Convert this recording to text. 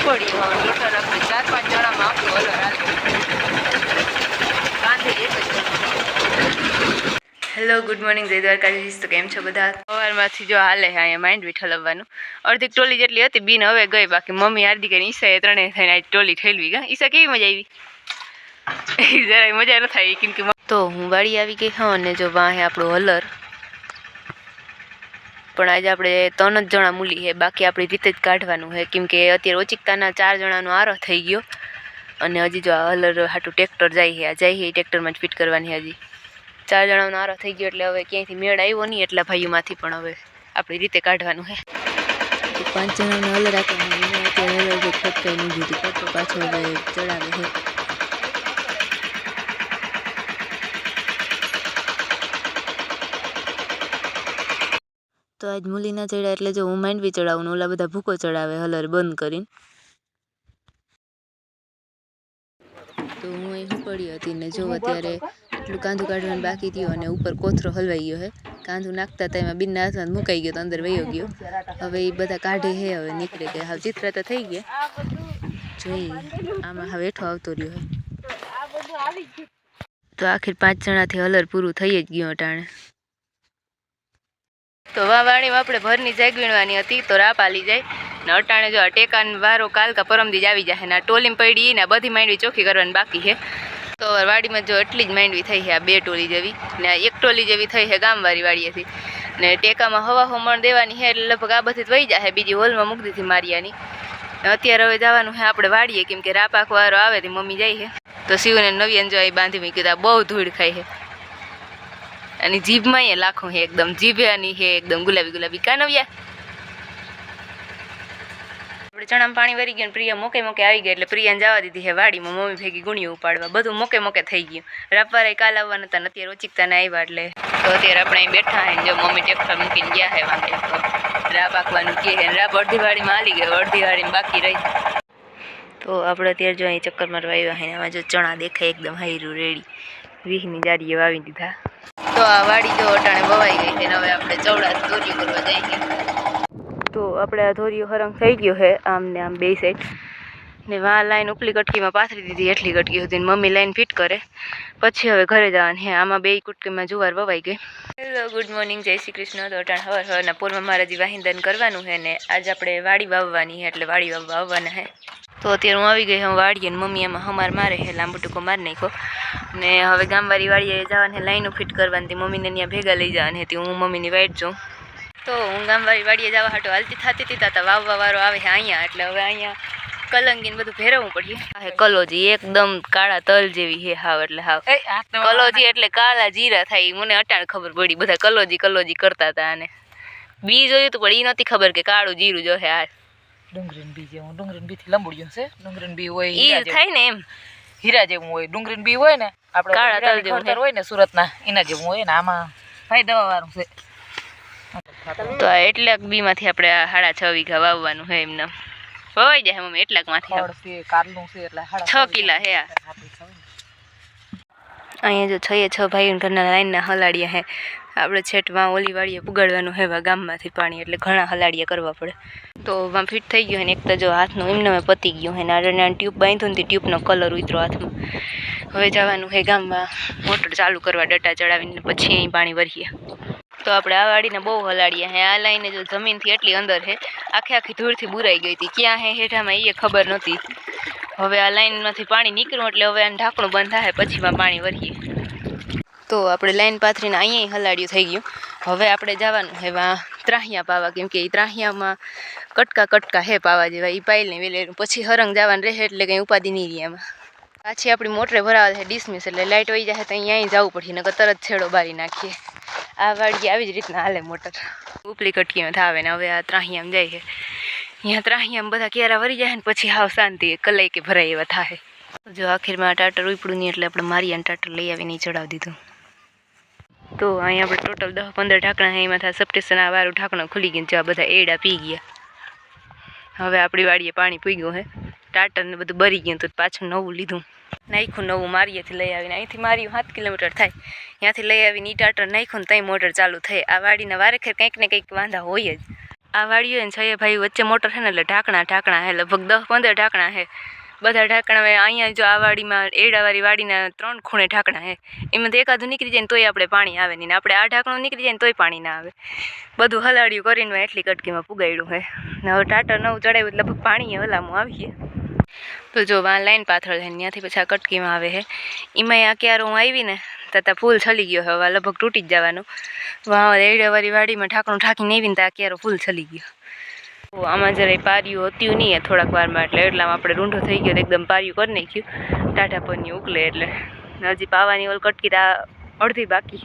પડી ટોટલ આપણે 4-5 જણામાં આખું હલર હાલે કાંધે એક જ. હેલો ગુડ મોર્નિંગ જય દ્વારકાધીશ. તો કેમ છો બધા? સવારમાંથી જો હાલે અહીંયા માઇન્ડ બી ઠલવવાનું. અડધી ટોલી જેટલી હતી બીન હવે ગઈ, બાકી મમ્મી હાર્દિક અને ઈશાએ ત્રણેય થઈને આ ટોલી ઠેલવી ગયા. ઈશા કેવી મજા આવી? જરાય મજા ન થાય કેમ કે તો હું વાડી આવી ગઈ હા, અને જો વાહે આપણું હલર પણ આજે આપણે 3 જ જણા મૂલી છે, બાકી આપણી રીતે જ કાઢવાનું છે કેમ કે અત્યારે ઓચિકતાના 4 જણાનો આરો થઈ ગયો અને હજી જો આ હલર હાટું ટ્રેક્ટર જાય છે ટ્રેક્ટરમાં જ ફિટ કરવાની. હજી 4 જણાનો આરો થઈ ગયો એટલે હવે ક્યાંયથી મેળ આવ્યો નહીં એટલા ભાઈઓમાંથી, પણ હવે આપણી રીતે કાઢવાનું છે. 5 જણાનો હલર રાખવાનું અત્યારે હલર જો ખટકાઈ નહીં દીધું ખટકો પાછો હવે ચડાવે છે. તો આજ મૂલી ના ચડ્યા એટલે જો હું માંડવી ચડાવું ને ઓલા બધા ભૂકો ચડાવે હલર બંધ કરીને. તો હું અહીં પડી હતી ને જો અત્યારે એટલું કાંધું કાઢવાનું બાકી થયું અને ઉપર કોથરો હલવાઈ ગયો છે. કાંધું નાખતા હતા એમાં બિનના હાથમાં મુકાઈ ગયો તો અંદર વયો ગયો. હવે એ બધા કાઢે છે, હવે નીકળે કે હવે ચિત્ર તો થઈ ગયા જોઈએ આમાં હવે હેઠો આવતો રહ્યો છે. તો આખિર 5 જણાથી હલર પૂરું થઈ જ ગયું અટાણે. તો વાડીમાં આપણે ભરની જાગ વીણવાની હતી તો રાપ આલી જાય ને અટાણે જો ટેકાનો વારો કાલ કા પરમદી જ આવી જાય ને ટોલીમ પડી ને બધી માંડવી ચોખ્ખી કરવાની બાકી છે. તો વાડીમાં જો એટલી જ માંડવી થઈ છે, આ 2 ટોલી જેવી ને 1 ટોલી જેવી થઈ છે ગામવાળી વાડીએથી ને ટેકામાં હવા હોમણ દેવાની છે એટલે લગભગ આ બધી જ વહી જાય. બીજી હોલમાં મૂકી દીધી મારિયાની. અત્યારે હવે જવાનું છે આપણે વાડીએ કેમ કે રાપ આખો વારો આવે તો મમ્મી જાય છે. તો શિવને નવી અંજવાઈ બાંધી મૂકી દીધા, બહુ ધૂળ ખાઈ છે અને જીભમાં એ લાખું છે એકદમ જીભ્યાની છે એકદમ ગુલાબી ગુલાબી કાનવ્યા. આપણે ચણામાં પાણી વરી ગયું, પ્રિયા મોકે આવી ગઈ એટલે પ્રિયાને જવા દીધી છે વાડીમાં મમ્મી ભેગી ગુણીઓ ઉપાડવા. બધું મોકે થઈ ગયું. રાપવારે કાલ આવવાના હતા ને અત્યારે ઓચિકતાને આવ્યા એટલે તો અત્યારે આપણે અહીં બેઠા હે જો મમ્મી ટ્રેક્ટર મૂકીને ગયા છે વાંકે તો રાપ આખવાનું કહે છે. રાપ અડધી વાડીમાં હાલી ગયો, અડધી વાડીમાં બાકી રહી. તો આપણે અત્યારે જો અહીં ચક્કર મારવા આવ્યા છે. આમાં જો ચણા દેખાય એકદમ હાયરું રેડી 20ની જારીએ વાવી દીધા. તો આ વાડી જો અટાણે વવાઈ ગઈ છે ને હવે આપણે ચવડા ધોરીઓ કરવા જઈએ. તો આપણે આ ધોરીઓ હરંગ થઈ ગયો છે આમ ને આમ બે સાઈડ ને વાં લાઈન ઉપલી કટકીમાં પાથરી દીધી એટલી કટકી સુધી મમ્મી લાઈન ફિટ કરે પછી હવે ઘરે જવાનું છે. આમાં 2 કુટકીમાં જુવાર વવાઈ ગઈ. હેલો ગુડ મોર્નિંગ જય શ્રી કૃષ્ણ. તો અટાણે હવારના પૂરમાં મારે હજી વાહિંદન કરવાનું છે ને આજે આપણે વાડી વાવવાની છે એટલે વાડી વાવવા આવવાના છે. તો અત્યારે હું આવી ગઈ હું વાડીએ ને મમ્મી એમાં હમાર મારે છે, લાંબુ ટૂંકો મારી નાખ્યો ને હવે ગામવાળી વાડીએ જવાની લાઈનો ફિટ કરવાની. મમ્મીને ત્યાં ભેગા લઈ જવાની હતી, હું મમ્મીની વાઈટ જોઉં. તો હું ગામવાળી વાડીએ જવા હાટો હાલતી થતી હતી તા વાવવા વાળો આવે છે અહીંયા એટલે હવે અહીંયા કલંગીને બધું ભેરવવું પડે. આ કલોજી એકદમ કાળા તલ જેવી છે હાવ, એટલે હાવ કલોજી એટલે કાળા જીરા થાય. મને અટાણ ખબર પડી, બધા કલોજી કરતા હતા અને બી જોયું હતું પણ એ નહોતી ખબર કે કાળું જીરું જો છે. આ ડુંગળીન બી જેવું, ડુંગળીન બીથી લંબુડિયું છે. ડુંગળીન બી હોય ઈ થાય ને એમ હીરા જેવું હોય. ડુંગળીન બી હોય ને આપણે કાળા તલ જેવું હોય ને સુરતના એના જેવું હોય ને. આમાં ભાઈ દવા વાળું છે. તો એટલે બીમાંથી આપણે 6.5 વીઘા વાવવાનું છે. એમને વવાઈ જાય મમ્મી એટલાકમાંથી કારલું છે એટલે 6 કિલા છે. અહીંયા જો 6 ભાઈ ઘરના લાઈનના હલાડિયા છે. આપણે છેટમાં ઓલી વાડીએ પુગાડવાનું હેવા ગામમાંથી પાણી એટલે ઘણા હલાડિયા કરવા પડે. તો વાં ફિટ થઈ ગયું ને એક તો જો હાથનું એમને મેં પતી ગયું હે નાના ટ્યુબ બાંધ્યું ને ટ્યુબનો કલર ઉતરો હાથમાં. હવે જવાનું છે ગામમાં મોટર ચાલુ કરવા ડટા ચડાવીને પછી અહીં પાણી ભરીએ. તો આપણે આ વાડીને બહુ હલાડિયા હે. આ લાઈને જો જમીનથી એટલી અંદર છે, આખી ધૂળથી બુરાઈ ગઈ હતી. ક્યાં હે હેઠામાં એ ખબર નહોતી. હવે આ લાઈનમાંથી પાણી નીકળ્યું એટલે હવે આને ઢાંકણું બંધ થાય પછીમાં પાણી ભરીએ. તો આપણે લાઈન પાથરીને અહીંયા હલાડ્યું થઈ ગયું. હવે આપણે જવાનું છે વાં ત્રાહિયા પાવા કેમ કે એ ત્રાહિયામાં કટકા હે પાવા જેવા. એ પાયલને વેલેલું પછી હરંગ જવાનું રહે એટલે કંઈ ઉપાધિ નહીં રહી. એમાં પાછી આપણી મોટરે ભરાવા છે ડિસમિસ એટલે લાઇટ વહી જાય તો અહીંયા જવું પડશે નકર તરત છેડો બારી નાખીએ. આ વાડી આવી જ રીતના હાલે મોટર ઉપલી કટકીમાં થાવે ને હવે આ ત્રાહિયામાં જાય છે. અહીંયા ત્રાહિયામાં બધા ક્યારા વરી જાય ને પછી હાવ શાંતિ કલાઈ કે ભરાય એવા થાય. જો આખીરમાં ટાટર ઉપડું નહીં એટલે આપણે મારીયાને ટાટર લઈ આવીને ચડાવી દીધું. તો અહીંયા આપણે ટોટલ 10-15 ઢાંકણા છે. એમાં સબસ્ટેશન આ વારું ઢાંકણું ખુલી ગયું છે. આ બધા એડા પી ગયા. હવે આપણી વાડીએ પાણી પી ગયું છે. ટાટરને બધું બરી ગયું તો પાછું નવું લીધું નાખ્યું. નવું મારીએથી લઈ આવીને અહીંથી માર્યું 7 કિલોમીટર થાય. ત્યાંથી લઈ આવીને ઈ ટાટર નાખ્યું ને ત્યાં મોટર ચાલુ થઈ. આ વાડીના વારે ખેર કંઈક ને કંઈક વાંધા હોય જ. આ વાડીઓ ને છે ભાઈ વચ્ચે મોટર છે ને એટલે ઢાંકણા હે, લગભગ 10-15 ઢાંકણા હે. બધા ઢાંકણા હવે અહીંયા જો આ વાડીમાં એડાવાળી વાડીના 3 ખૂણે ઢાંકણા હે. એમાંથી એકાદું નીકળી જાય ને તોય આપણે પાણી આવે નહીં, ને આપણે આ ઢાંકણું નીકળી જાય ને તોય પાણી ના આવે. બધું હલાડ્યું કરીને મેં એટલી કટકીમાં પુગાડ્યું હે. ને હવે ટાટર નવું ચડાવ્યું એટલે લગભગ પાણી હલામું આવીએ. તો જો વાં લાઈન પાથળ છે, ત્યાંથી પછી આ કટકીમાં આવે છે. એમાંય આ ક્યારે હું આવી ને ત્યાં ફૂલ છલી ગયો હવે, લગભગ તૂટી જ જવાનું. વાં એડાવાળી વાડીમાં ઢાંકણું ઢાંકીને આવીને ત્યાં ક્યારો ફૂલ છલી ગયો. તો આમાં જરાય પાર્યું હતું નહીં થોડાક વારમાં, એટલે એટલામાં આપણે રૂંઢો થઈ ગયો, એકદમ પાર્યું કરી નાખ્યું ટાઢા પરની ઉકલે એટલે. હજી પાવાની ઓલ કટકી અડધી બાકી.